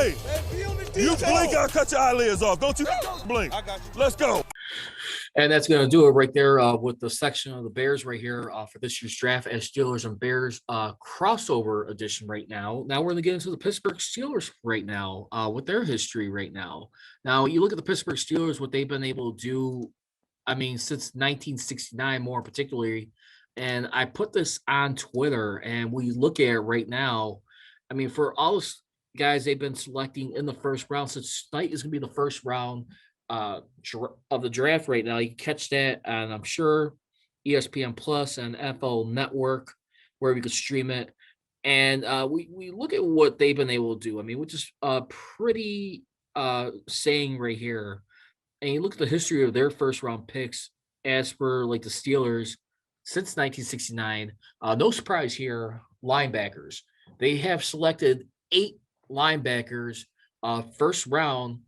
Hey, you blink, I'll cut your eyelids off. Don't you blink. I got you. Let's go. And that's going to do it right there with the section of the Bears right here for this year's draft as Steelers and Bears crossover edition right now. Now we're going to get into the Pittsburgh Steelers right now with their history right now. Now, you look at the Pittsburgh Steelers, what they've been able to do, I mean, since 1969 more particularly, and I put this on Twitter, and we look at it right now, I mean, for all those guys they've been selecting in the first round, since tonight is going to be the first round of the draft right now. You can catch that, and I'm sure ESPN Plus and NFL Network, where we could stream it. And we look at what they've been able to do. I mean, which is pretty saying right here. And you look at the history of their first round picks as per like the Steelers since 1969. No surprise here, linebackers. They have selected 8 linebackers first round,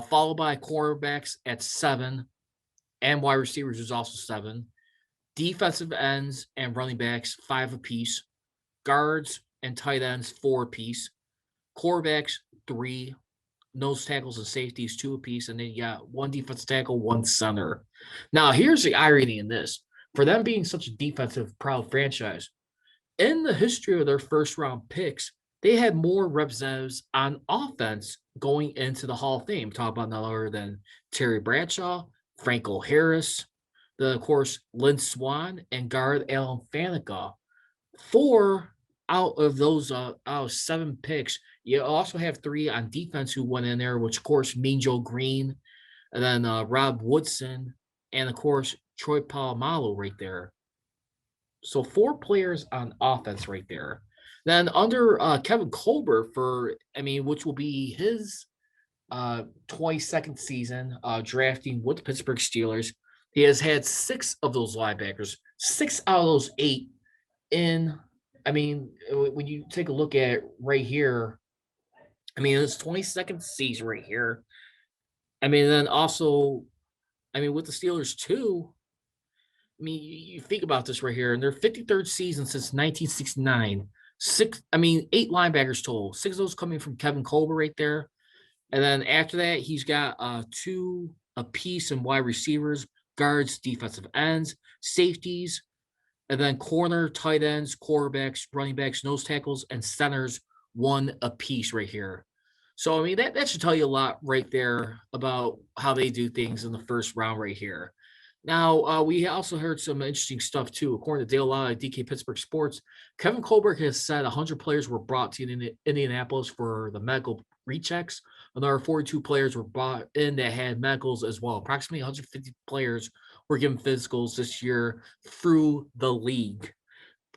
followed by quarterbacks at 7, and wide receivers is also 7. Defensive ends and running backs 5 apiece. Guards and tight ends 4 apiece. Quarterbacks 3. Nose tackles and safeties 2 apiece, and then you got 1 defensive tackle, 1 center. Now, here's the irony in this. For them being such a defensive proud franchise, in the history of their first round picks, they had more representatives on offense going into the Hall of Fame. Talk about none other than Terry Bradshaw, Franco Harris, then of course Lynn Swann, and guard Alan Faneca. 4 out of those 7 picks, you also have 3 on defense who went in there, which of course Mean Joe Green, and then Rob Woodson, and of course Troy Polamalu right there. So 4 players on offense right there. Then under Kevin Colbert which will be his 22nd season drafting with the Pittsburgh Steelers, he has had 6 of those linebackers, 6 out of those 8 in. I mean, when you take a look at it right here, I mean, it's 22nd season right here. I mean, then also, I mean, with the Steelers too, I mean, you think about this right here, in their 53rd season since 1969, 8 linebackers total, 6 of those coming from Kevin Colbert right there. And then after that, he's got 2 apiece in wide receivers, guards, defensive ends, safeties, and then corner, tight ends, quarterbacks, running backs, nose tackles, and centers, 1 apiece right here. So, I mean, that should tell you a lot right there about how they do things in the first round right here. Now, we also heard some interesting stuff, too. According to Dale Lally, DK Pittsburgh Sports, Kevin Colbert has said 100 players were brought to Indianapolis for the medical rechecks. Another 42 players were brought in that had medicals as well. Approximately 150 players were given physicals this year through the league.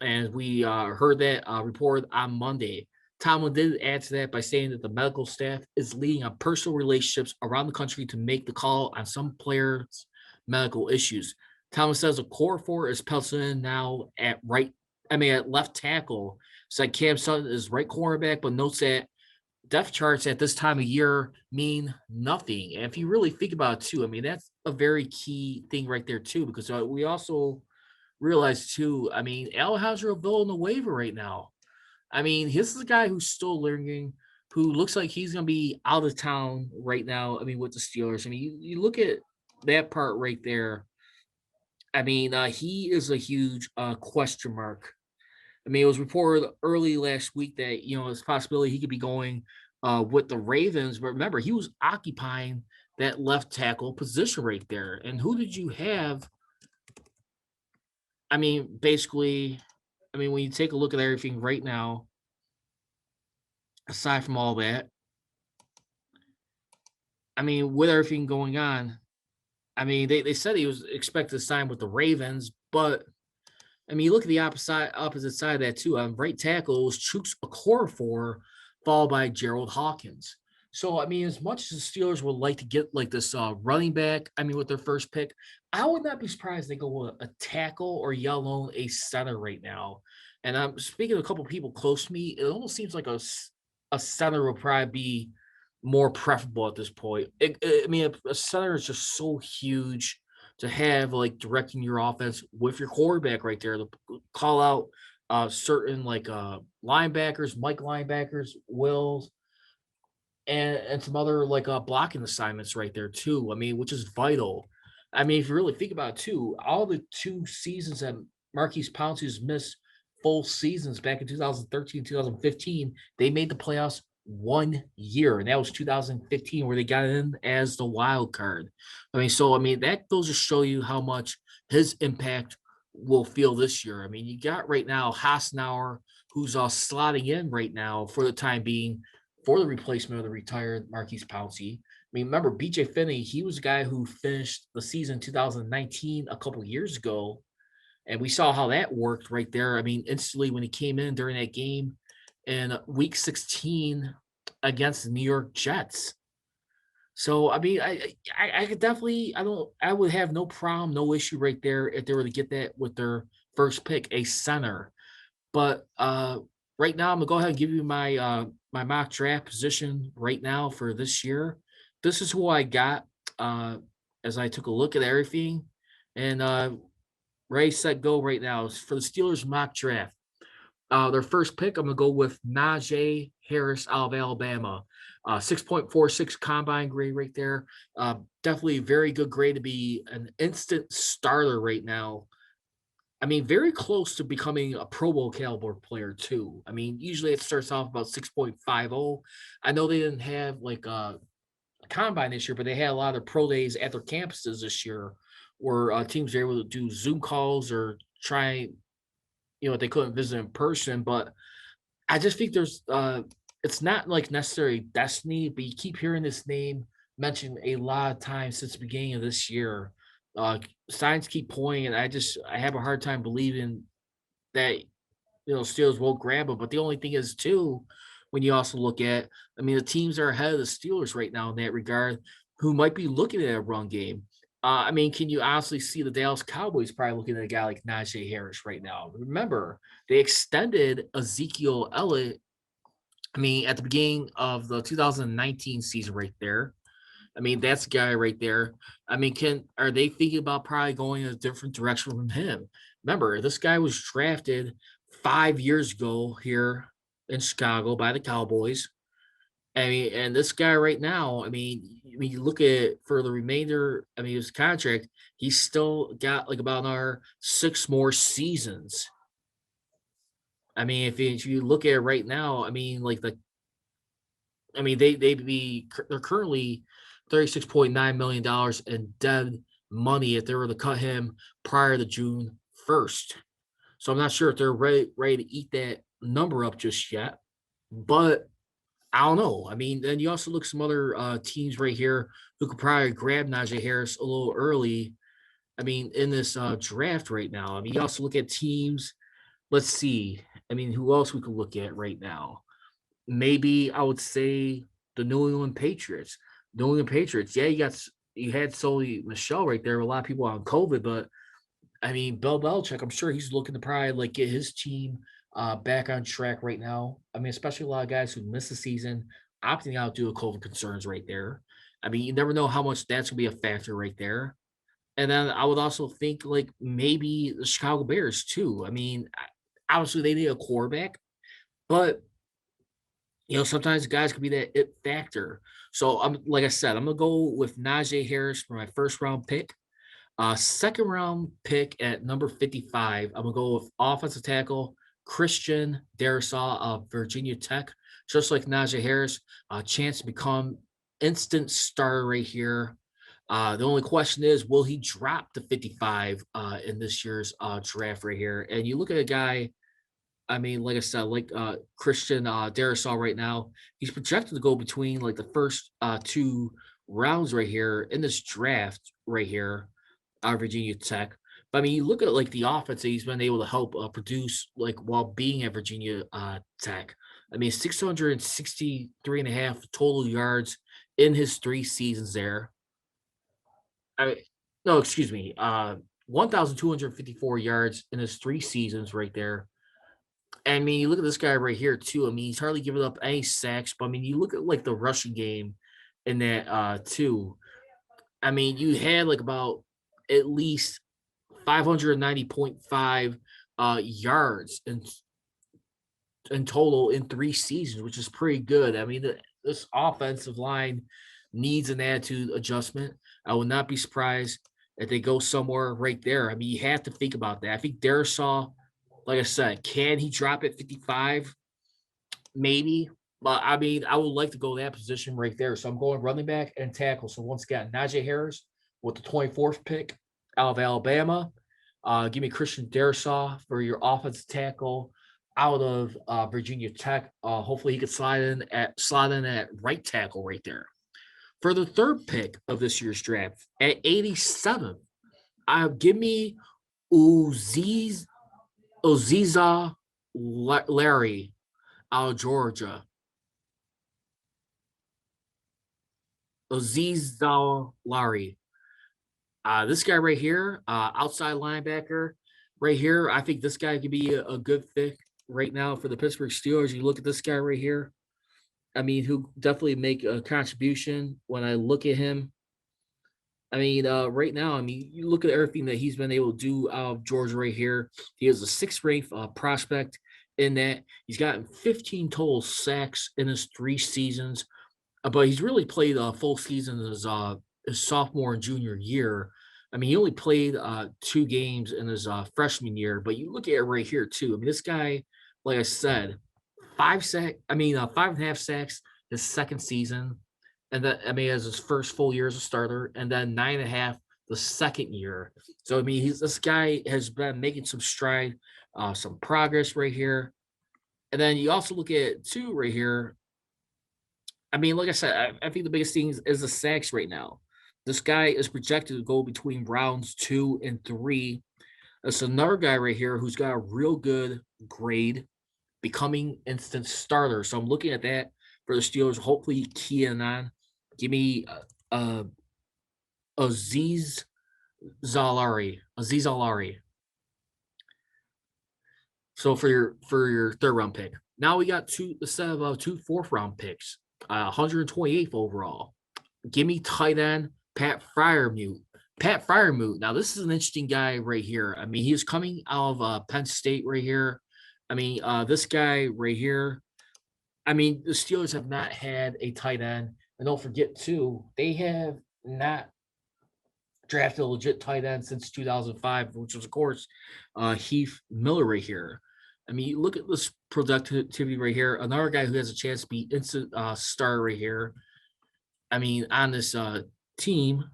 And we heard that report on Monday. Tomlin did add to that by saying that the medical staff is leading on personal relationships around the country to make the call on some players' medical issues. Tomlin says a core 4 is penciled in now at left tackle. It's like Cam Sutton is right cornerback, but notes that depth charts at this time of year mean nothing. And if you really think about it too, I mean, that's a very key thing right there too, because we also realize too, I mean, Alejandro Villanueva right now. I mean, this is a guy who's still learning, who looks like he's going to be out of town right now. I mean, with the Steelers. I mean, you look at that part right there. I mean, he is a huge question mark. I mean, it was reported early last week that, it's a possibility he could be going with the Ravens. But remember, he was occupying that left tackle position right there. And who did you have? I mean, basically, when you take a look at everything right now, aside from all that, I mean, with everything going on, I mean, they said he was expected to sign with the Ravens, but I mean, you look at the opposite side of that too. Right tackle was Chuks Okorafor, followed by Gerald Hawkins. So, I mean, as much as the Steelers would like to get like this running back, I mean, with their first pick, I would not be surprised if they go with a tackle or alone a center right now. And I'm speaking to a couple of people close to me. It almost seems like a center would probably be more preferable at this point. I mean, a center is just so huge to have, like, directing your offense with your quarterback right there to call out certain linebackers, Mike linebackers, Wills, and some other like blocking assignments right there too. I mean, which is vital. I mean, if you really think about it too, all the 2 seasons that Marquise Pouncey's missed full seasons back in 2013, 2015, they made the playoffs 1 year, and that was 2015 where they got in as the wild card. I mean, so I mean that goes to show you how much his impact will feel this year. I mean, you got right now Hassenauer, who's slotting in right now for the time being for the replacement of the retired Marquise Pouncey. I mean, remember BJ Finney, he was a guy who finished the season 2019 a couple years ago, and we saw how that worked right there. I mean, instantly when he came in during that game in week 16 against the New York Jets. So I mean, I could definitely I would have no problem, no issue right there if they were to get that with their first pick, a center. But right now, I'm gonna go ahead and give you my my mock draft position right now for this year. This is who I got uh, as I took a look at everything, and ready, set, go right now for the Steelers mock draft. Their first pick, I'm gonna go with Najee Harris out of Alabama. 6.46 combine grade right there. Definitely very good grade to be an instant starter right now. I mean, very close to becoming a Pro Bowl caliber player too. I mean, usually it starts off about 6.50. I know they didn't have like a combine this year, but they had a lot of pro days at their campuses this year where teams were able to do Zoom calls or try, they couldn't visit in person. But I just think there's it's not like necessarily destiny, but you keep hearing this name mentioned a lot of times since the beginning of this year. Signs keep pointing, and I have a hard time believing that Steelers will grab him. But the only thing is too, when you also look at, I mean, the teams are ahead of the Steelers right now in that regard, who might be looking at a run game. I mean, can you honestly see the Dallas Cowboys probably looking at a guy like Najee Harris right now? Remember, they extended Ezekiel Elliott. I mean, at the beginning of the 2019 season, right there. I mean, that's a guy right there. I mean, are they thinking about probably going in a different direction from him? Remember, this guy was drafted 5 years ago here in Chicago by the Cowboys. I mean, and this guy right now, I mean, when you look at for the remainder, I mean, his contract, he's still got like about another 6 more seasons. I mean, if you look at it right now, I mean, I mean, they're currently $36.9 million in dead money if they were to cut him prior to June 1st. So I'm not sure if they're ready to eat that number up just yet, but I don't know. I mean, then you also look at some other teams right here who could probably grab Najee Harris a little early. I mean, in this draft right now. I mean, you also look at teams. Let's see. I mean, who else we could look at right now? Maybe I would say the New England Patriots. New England Patriots. Yeah, you had Sony Michelle right there. A lot of people on COVID, but I mean, Bill Belichick. I'm sure he's looking to probably like get his team back on track right now. I mean, especially a lot of guys who missed the season opting out due to COVID concerns right there. I mean, you never know how much that's gonna be a factor right there. And then I would also think like maybe the Chicago Bears too. I mean, obviously they need a quarterback, but sometimes guys can be that it factor. So I'm like I said, I'm gonna go with Najee Harris for my first round pick. Second round pick at number 55. I'm gonna go with offensive tackle Christian Darrisaw of Virginia Tech. Just like Najee Harris, a chance to become instant starter right here. The only question is, will he drop to 55 in this year's draft right here? And you look at a guy, I mean, like I said, like Christian Darrisaw right now, he's projected to go between like the first 2 rounds right here in this draft right here out of Virginia Tech. But I mean, you look at like the offense that he's been able to help produce like while being at Virginia Tech. I mean, 663 and a half total yards in his 3 seasons there. I mean, no, excuse me, 1,254 yards in his 3 seasons right there. I mean, you look at this guy right here too. I mean, he's hardly given up any sacks, but I mean, you look at like the rushing game in that too. I mean, you had like about at least 590.5 yards in total in 3 seasons, which is pretty good. I mean, this offensive line needs an attitude adjustment. I would not be surprised if they go somewhere right there. I mean, you have to think about that. I think Darisaw, like I said, can he drop at 55? Maybe. But I mean, I would like to go that position right there. So I'm going running back and tackle. So once again, Najee Harris with the 24th pick out of Alabama. Give me Christian Darisaw for your offensive tackle out of Virginia Tech. Hopefully he could slide in at right tackle right there. For the third pick of this year's draft at 87, give me Uziza Larry out of Georgia. Aziz Larry. This guy right here, outside linebacker right here. I think this guy could be a good fit right now for the Pittsburgh Steelers. You look at this guy right here. I mean, who definitely make a contribution when I look at him. I mean, right now, I mean, you look at everything that he's been able to do out of Georgia right here. He is a 6th-ranked prospect in that. He's gotten 15 total sacks in his 3 seasons, but he's really played a full season his sophomore and junior year. I mean, he only played 2 games in his freshman year, but you look at it right here too. I mean, this guy, like I said, 5.5 sacks his 2nd season. And then, I mean, as his first full year as a starter, and then 9.5 the 2nd year. So, I mean, this guy has been making some stride, some progress right here. And then you also look at too right here. I mean, like I said, I think the biggest thing is the sacks right now. This guy is projected to go between rounds 2 and 3. That's another guy right here who's got a real good grade, becoming instant starter. So I'm looking at that for the Steelers. Hopefully, keying on. Give me Aziz Zalari. So for your 3rd round pick. Now we got two 4th round picks. 128th overall. Give me tight end Pat Freiermuth. Now, this is an interesting guy right here. I mean, he is coming out of Penn State right here. I mean, this guy right here. I mean, the Steelers have not had a tight end. And don't forget, too, they have not drafted a legit tight end since 2005, which was, of course, Heath Miller right here. I mean, look at this productivity right here. Another guy who has a chance to be instant star right here. I mean, on this team,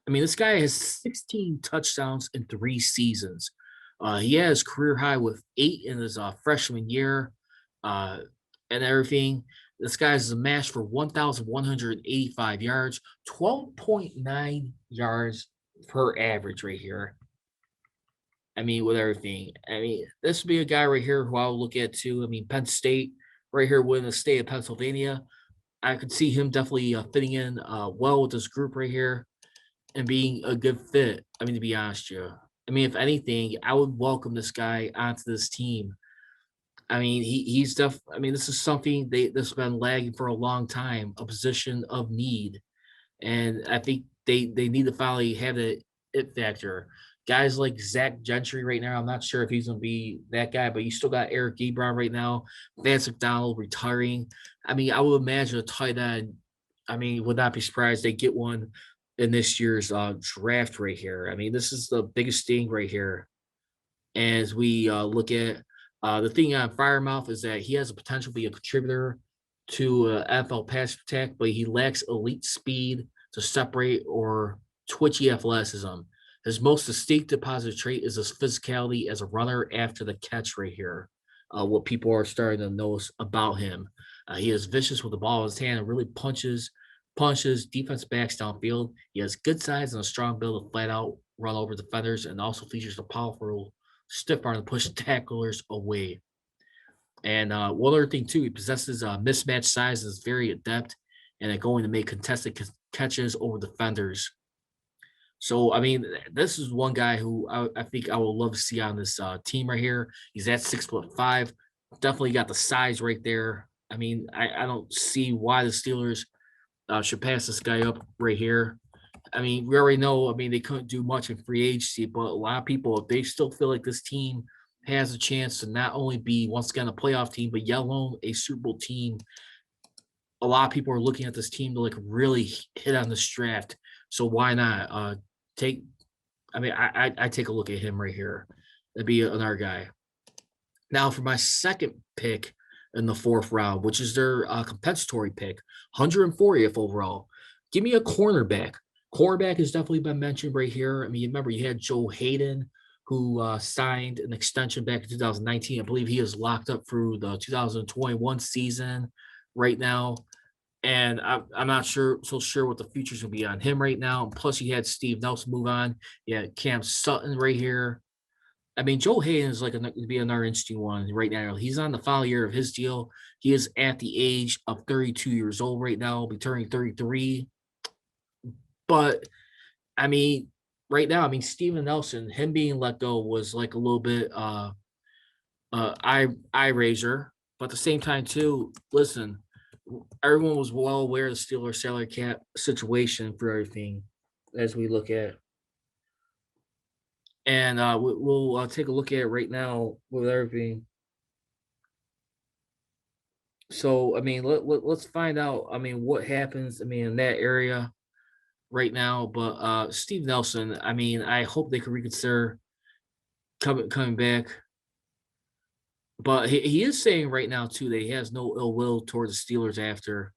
I mean, this guy has 16 touchdowns in 3 seasons. He has career high with 8 in his freshman year and everything. This guy's a match for 1,185 yards, 12.9 yards per average right here. I mean, with everything. I mean, this would be a guy right here who I'll look at too. I mean, Penn State right here within the state of Pennsylvania. I could see him definitely fitting in well with this group right here and being a good fit. I mean, to be honest with you. I mean, if anything, I would welcome this guy onto this team. I mean, he's I mean, this is something this has been lagging for a long time, a position of need. And I think they need to finally have the it factor. Guys like Zach Gentry right now, I'm not sure if he's going to be that guy, but you still got Eric Ebron right now, Vance McDonald retiring. I mean, I would imagine a tight end, I mean, would not be surprised they get one in this year's draft right here. I mean, this is the biggest thing right here. As we look at the thing on Firemouth is that he has a potential to be a contributor to NFL pass attack, but he lacks elite speed to separate or twitchy athleticism. His most distinctive positive trait is his physicality as a runner after the catch right here. What people are starting to notice about him. He is vicious with the ball in his hand and really punches defense backs downfield. He has good size and a strong build to flat out run over defenders, and also features a powerful stiff arm to push tacklers away. And one other thing too, he possesses mismatched size and is very adept and going to make contested catches over defenders. So, I mean, this is one guy who I think I would love to see on this team right here. He's at 6'5", definitely got the size right there. I mean, I don't see why the Steelers should pass this guy up right here. I mean, we already know, I mean, they couldn't do much in free agency, but a lot of people, they still feel like this team has a chance to not only be, once again, a playoff team, but yet alone a Super Bowl team. a lot of people are looking at this team to like really hit on this draft. So why not take? I mean, I take a look at him right here. That'd be another guy. Now for my second pick in the fourth round, which is their compensatory pick, 140th overall. Give me a cornerback. Cornerback has definitely been mentioned right here. I mean, remember you had Joe Hayden, who signed an extension back in 2019. I believe he is locked up through the 2021 season right now. And I'm not sure what the future's gonna be on him right now. Plus, you had Steve Nelson move on. Yeah, Cam Sutton right here. I mean, Joe Hayden is like to be another interesting one right now. He's on the final year of his deal. He is at the age of 32 years old right now, be turning 33. But I mean, right now, I mean, Steven Nelson, him being let go was like a little bit eye raiser. But at the same time, too, listen, everyone was well aware of the Steelers salary cap situation for everything as we look at. And we'll take a look at it right now with everything. So, I mean, let's find out, I mean, what happens, I mean, in that area right now. But Steve Nelson, I mean, I hope they can reconsider coming back. But he is saying right now, too, that he has no ill will towards the Steelers after.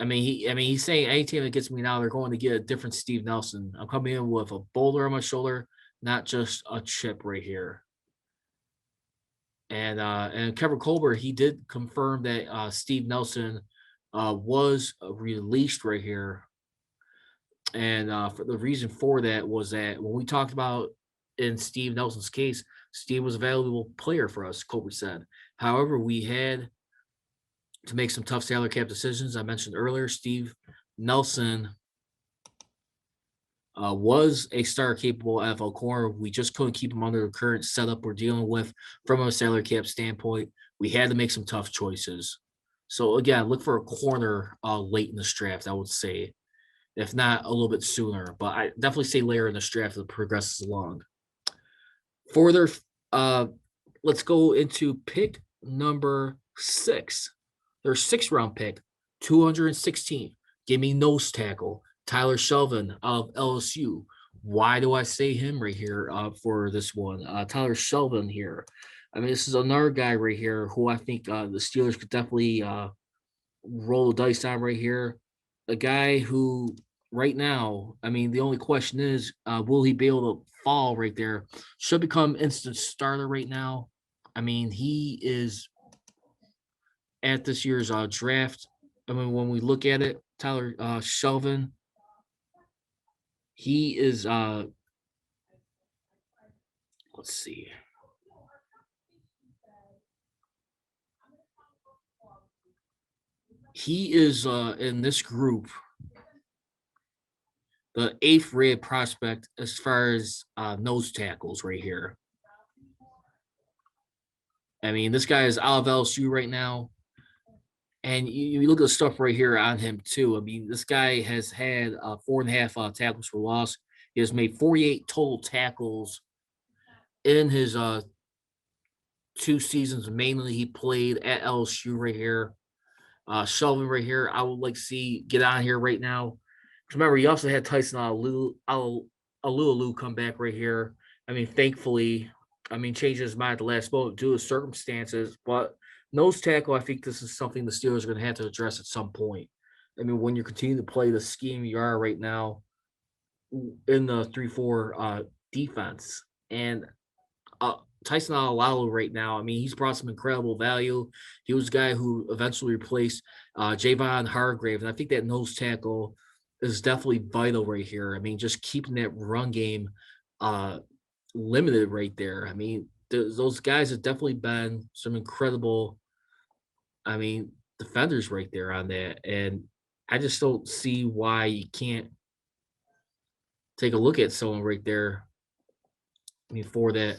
I mean, he's saying any team that gets me now, they're going to get a different Steve Nelson. I'm coming in with a boulder on my shoulder, not just a chip right here. And Kevin Colbert, he did confirm that Steve Nelson was released right here. And for the reason for that was that when we talked about in Steve Nelson's case, Steve was a valuable player for us, Colbert said. However, we had to make some tough salary cap decisions. I mentioned earlier, Steve Nelson was a star capable NFL corner. We just couldn't keep him under the current setup we're dealing with from a salary cap standpoint. We had to make some tough choices. So again, look for a corner late in this draft, I would say, if not a little bit sooner. But I definitely say later in this draft as it progresses along. For their, let's go into pick number 6. Their 6th round pick, 216. Give me nose tackle, Tyler Shelvin of LSU. Why do I say him right here for this one? Tyler Shelvin here. I mean, this is another guy right here who I think the Steelers could definitely roll the dice on right here. A guy who right now, I mean, the only question is, will he be able to fall right there? Should become instant starter right now. I mean, he is at this year's draft. I mean, when we look at it, Tyler Shelvin, he is let's see. He is in this group the 8th rated prospect as far as nose tackles right here. I mean, this guy is out of LSU right now. And you look at the stuff right here on him, too. I mean, this guy has had 4.5 tackles for loss. He has made 48 total tackles in his 2 seasons. Mainly, he played at LSU right here. Shelvin right here, I would like to see get on here right now. Remember, he also had Tyson Alualu come back right here. I mean, thankfully, changed his mind at the last moment due to circumstances, but nose tackle, I think this is something the Steelers are going to have to address at some point. I mean, when you continue to play the scheme you are right now in the 3-4 defense, and Tyson Alualu right now, I mean, he's brought some incredible value. He was a guy who eventually replaced Javon Hargrave, and I think that nose tackle is definitely vital right here. I mean, just keeping that run game limited right there. I mean, those guys have definitely been some incredible, defenders right there on that. And I just don't see why you can't take a look at someone right there. I mean, for that.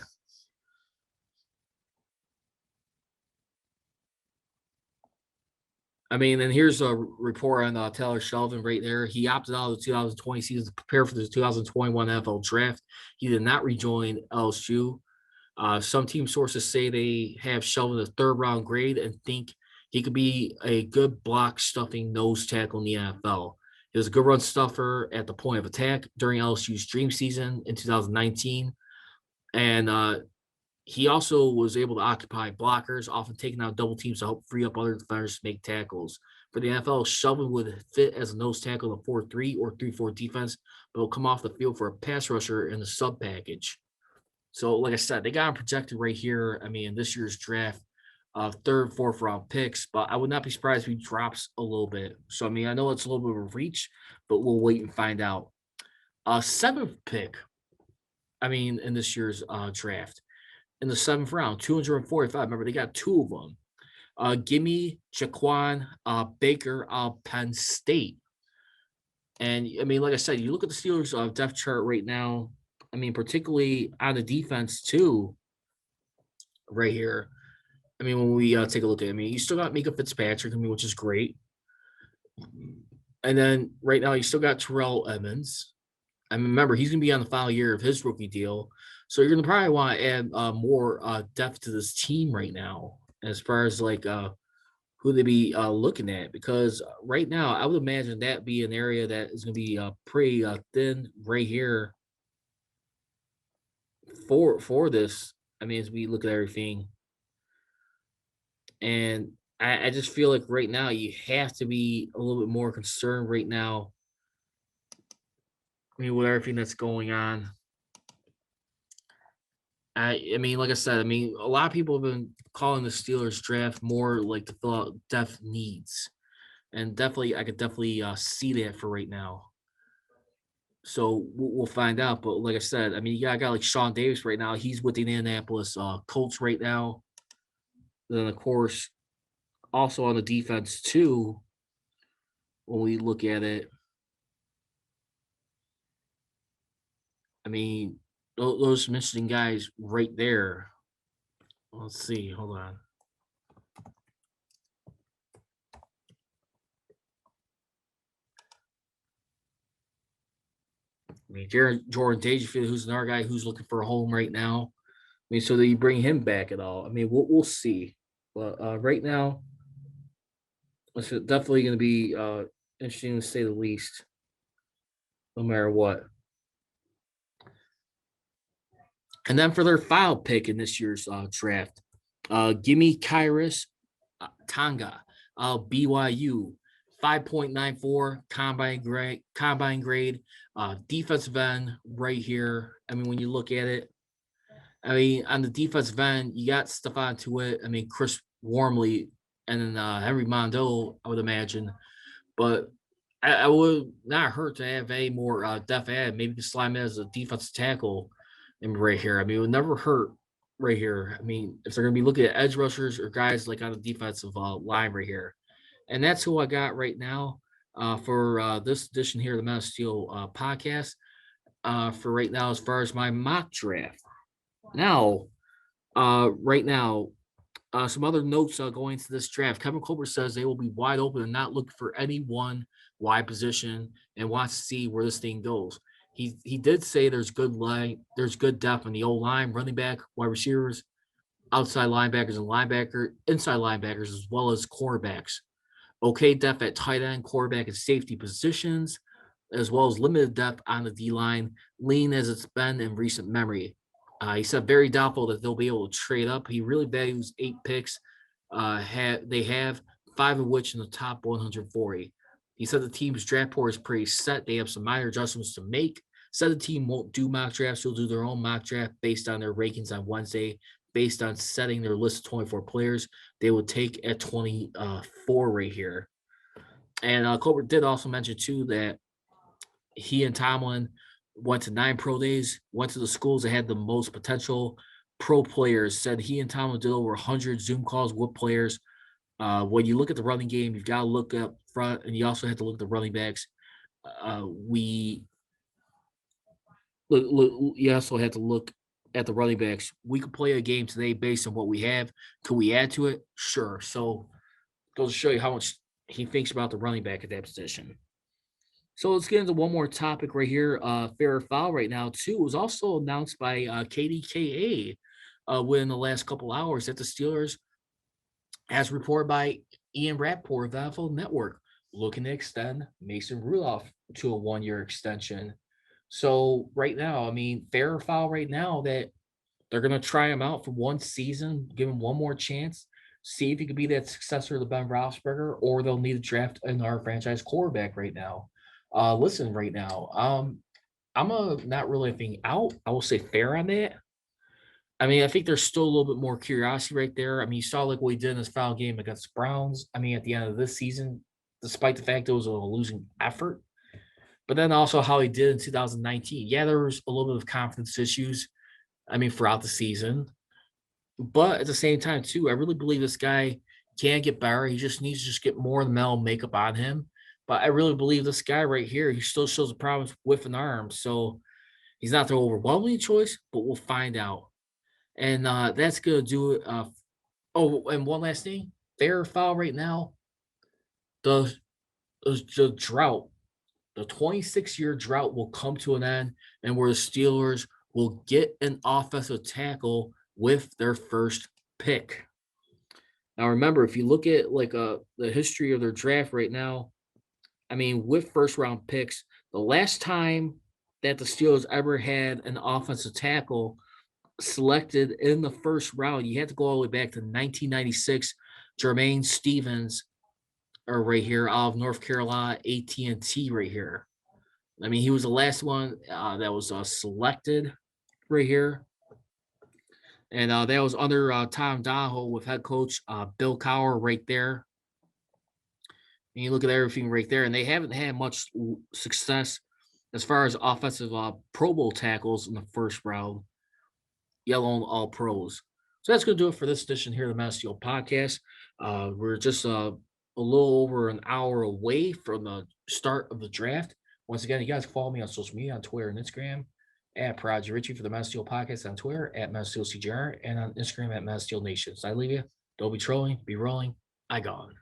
I mean, and here's a report on Tyler Shelvin right there. He opted out of the 2020 season to prepare for the 2021 NFL draft. He did not rejoin LSU. Some team sources say they have Shelvin a 3rd round grade and think He could be a good block stuffing nose tackle in the NFL. He was a good run stuffer at the point of attack during LSU's dream season in 2019. And he also was able to occupy blockers, often taking out double teams to help free up other defenders to make tackles. For the NFL, Shelvin would fit as a nose tackle in a 4-3 or 3-4 defense, but will come off the field for a pass rusher in the sub package. So, like I said, they got him projected right here. I mean, in this year's draft, third, fourth round picks, but I would not be surprised if he drops a little bit. So, I mean, I know it's a little bit of a reach, but we'll wait and find out. Seventh pick, I mean, in this year's draft, in the seventh round, 245. Remember, they got two of them. Gimme Jaquan Baker Penn State. And I mean, like I said, you look at the Steelers' depth chart right now. I mean, particularly on the defense too, right here. I mean, when we take a look at it, I mean, you still got Mika Fitzpatrick, I mean, which is great. And then right now, you still got Terrell Edmonds. I mean, remember, he's going to be on the final year of his rookie deal. So you're going to probably want to add more depth to this team right now as far as like who they be looking at. Because right now, I would imagine that be an area that is going to be pretty thin right here for this. I mean, as we look at everything. And I just feel like right now you have to be a little bit more concerned right now. I mean, with everything that's going on. I mean, like I said, I mean, a lot of people have been calling the Steelers draft more like to fill out depth needs. And definitely, I could definitely see that for right now. So we'll find out. But like I said, I mean, you got a guy like Sean Davis right now. He's with the Indianapolis Colts right now. Then, of course, also on the defense too, when we look at it, I mean, those mentioning guys right there. Let's see. Hold on. I mean, Jordan Dangerfield, who's another guy who's looking for a home right now. I mean, so that you bring him back at all? I mean, we'll see. But right now, it's definitely going to be interesting to say the least, no matter what. And then for their final pick in this year's draft, gimme Kyrus Tonga, BYU, 5.94 combine grade, defensive end right here. I mean, when you look at it, I mean, on the defensive end, you got Stephon Tuitt, I mean, Chris Wormley, and then Henry Mondo, I would imagine. But I would not hurt to have a more depth add. Maybe you can slide him as a defensive tackle right here. I mean, it would never hurt right here. I mean, if they're going to be looking at edge rushers or guys like on the defensive line right here. And that's who I got right now for this edition here of the Man of Steel podcast for right now as far as my mock draft. Now, right now, some other notes going into this draft. Kevin Colbert says they will be wide open and not looking for any one wide position and wants to see where this thing goes. He did say there's good depth in the old line, running back, wide receivers, outside linebackers and inside linebackers, as well as cornerbacks. Okay depth at tight end, quarterback, and safety positions, as well as limited depth on the D line, lean as it's been in recent memory. He said very doubtful that they'll be able to trade up. He really values 8 picks. They have 5 of which in the top 140. He said the team's draft board is pretty set. They have some minor adjustments to make. Said the team won't do mock drafts. They'll do their own mock draft based on their rankings on Wednesday, based on setting their list of 24 players they would take at 24 right here. And Colbert did also mention, too, that he and Tomlin went to 9 pro days, went to the schools that had the most potential pro players, said he and Tomlin did over 100 Zoom calls with players. When you look at the running game, you've got to look up front, and you also have to look at the running backs. You also have to look at the running backs. We could play a game today based on what we have. Could we add to it? Sure. So goes to show you how much he thinks about the running back at that position. So let's get into one more topic right here. Fair or foul right now, too, was also announced by KDKA within the last couple hours that the Steelers, as reported by Ian Rappaport of the NFL Network looking to extend Mason Rudolph to a 1-year extension. So right now, I mean, fair or foul right now that they're going to try him out for 1 season, give him one more chance, see if he could be that successor to Ben Roethlisberger, or they'll need to draft another franchise quarterback right now. Listen, right now, I'm not really anything out. I will say fair on that. I mean, I think there's still a little bit more curiosity right there. I mean, you saw like what he did in his foul game against the Browns. I mean, at the end of this season, despite the fact it was a losing effort, but then also how he did in 2019. Yeah, there was a little bit of confidence issues. I mean, throughout the season, but at the same time, too, I really believe this guy can get better. He just needs to just get more of the metal makeup on him. But I really believe this guy right here, he still shows a problem with an arm. So he's not the overwhelming choice, but we'll find out. And that's going to do it. Oh, and one last thing. Fair or foul right now, the, the drought, the 26-year drought will come to an end, and where the Steelers will get an offensive tackle with their first pick. Now, remember, if you look at like the history of their draft right now, I mean, with first round picks, the last time that the Steelers ever had an offensive tackle selected in the first round, you had to go all the way back to 1996. Jermaine Stevens, or right here, out of North Carolina, AT&T right here. I mean, he was the last one that was selected right here. And that was under Tom Donahoe with head coach Bill Cowher right there. And you look at everything right there, and they haven't had much success as far as offensive Pro Bowl tackles in the first round, yellow and all pros. So that's going to do it for this edition here of the Mass Steel Podcast. We're just a little over an hour away from the start of the draft. Once again, you guys can follow me on social media on Twitter and Instagram at Prodigy Richey for the Mass Steel Podcast, on Twitter at Mass Steel CJR, and on Instagram at Mass Steel Nation. So I leave you. Don't be trolling, be rolling. I gone.